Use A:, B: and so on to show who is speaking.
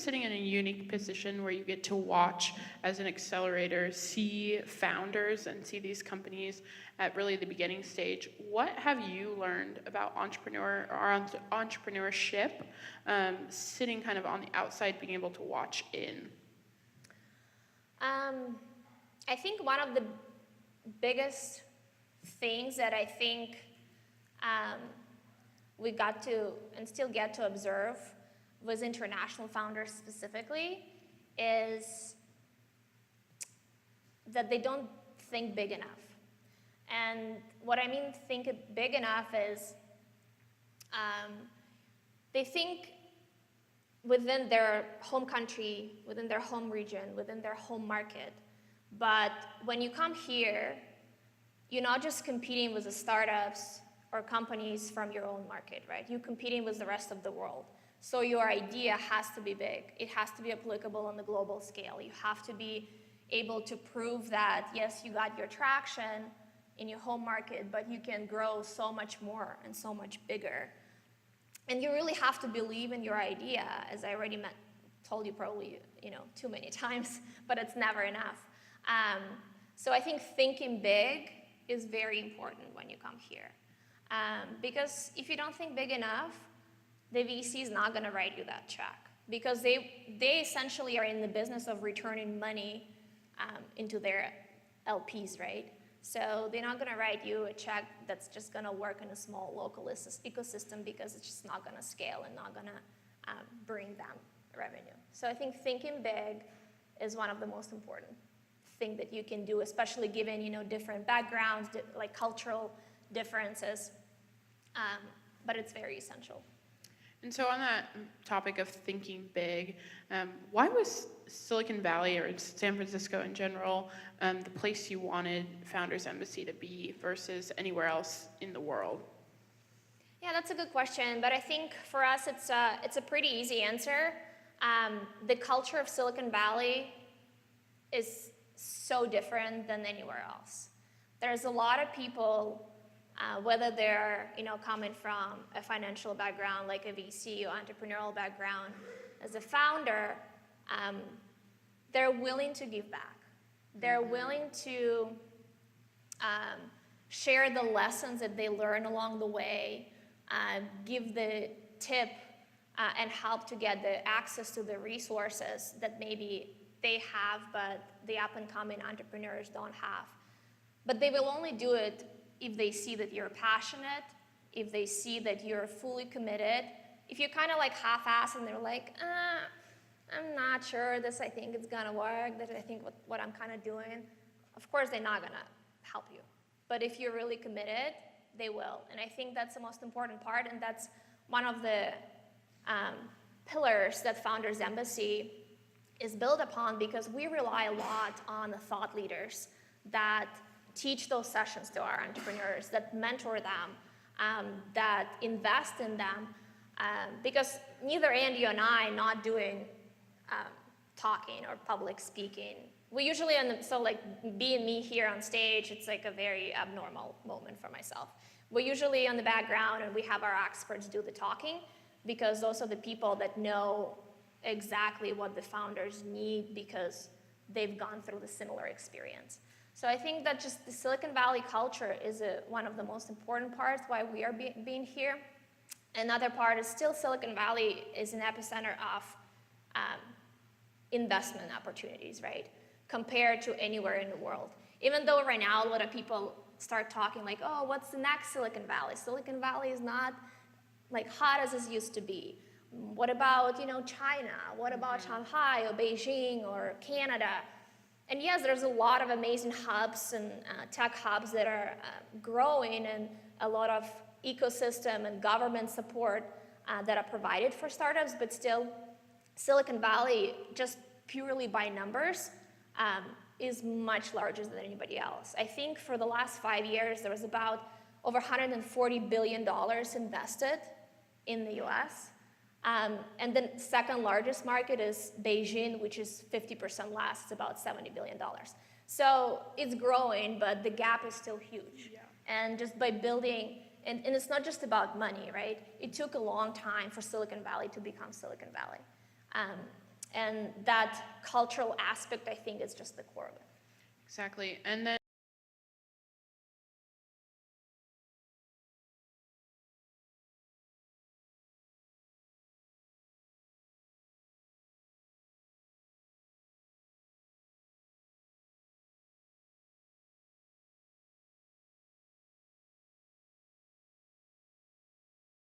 A: sitting in a unique position where you get to watch as an accelerator, see founders and see these companies at really the beginning stage. What have you learned about entrepreneurship, sitting kind of on the outside, being able to watch in?
B: I think one of the biggest things that I think we got to and still get to observe was international founders specifically, is that they don't think big enough. And what I mean think big enough is they think within their home country, within their home region, within their home market. But when you come here, you're not just competing with the startups or companies from your own market, right? You're competing with the rest of the world. So your idea has to be big. It has to be applicable on the global scale. You have to be able to prove that, yes, you got your traction in your home market, but you can grow so much more and so much bigger. And you really have to believe in your idea, as I already told you probably too many times, but it's never enough. So I think thinking big is very important when you come here. Because if you don't think big enough, the VC is not going to write you that check, because they essentially are in the business of returning money into their LPs, right? So they're not going to write you a check that's just going to work in a small local ecosystem, because it's just not going to scale and not going to bring them revenue. So I think thinking big is one of the most important things that you can do, especially given different backgrounds, like cultural differences, but it's very essential.
A: And so on that topic of thinking big, why was Silicon Valley or San Francisco in general the place you wanted Founders Embassy to be versus anywhere else in the world?
B: Yeah, that's a good question, but I think for us it's a pretty easy answer. The culture of Silicon Valley is so different than anywhere else. There's a lot of people, whether they're coming from a financial background like a VC or entrepreneurial background, as a founder, they're willing to give back. They're willing to share the lessons that they learn along the way, give the tip and help to get the access to the resources that maybe they have but the up-and-coming entrepreneurs don't have. But they will only do it if they see that you're passionate, if they see that you're fully committed. If you're kind of like half-assed and they're like, I'm not sure this, I think it's gonna work, that I think what I'm kind of doing, of course they're not gonna help you. But if you're really committed, they will. And I think that's the most important part, and that's one of the pillars that Founders Embassy is built upon, because we rely a lot on the thought leaders that teach those sessions to our entrepreneurs, that mentor them, that invest in them, because neither Andy and I not doing talking or public speaking. We usually, being me here on stage, it's like a very abnormal moment for myself. We're usually on the background and we have our experts do the talking, because those are the people that know exactly what the founders need, because they've gone through the similar experience. So I think that just the Silicon Valley culture is one of the most important parts why we are being here. Another part is still Silicon Valley is an epicenter of investment opportunities, right? Compared to anywhere in the world. Even though right now a lot of people start talking like, oh, what's the next Silicon Valley? Silicon Valley is not like hot as it used to be. What about, China? What about Shanghai or Beijing or Canada? And yes, there's a lot of amazing hubs and tech hubs that are growing, and a lot of ecosystem and government support that are provided for startups, but still Silicon Valley, just purely by numbers, is much larger than anybody else. I think for the last 5 years, there was about over $140 billion invested in the US. And the second largest market is Beijing, which is 50% less, it's about $70 billion. So it's growing, but the gap is still huge. Yeah. And just by building, and it's not just about money, right? It took a long time for Silicon Valley to become Silicon Valley. And that cultural aspect, I think, is just the core of it.
A: Exactly. And then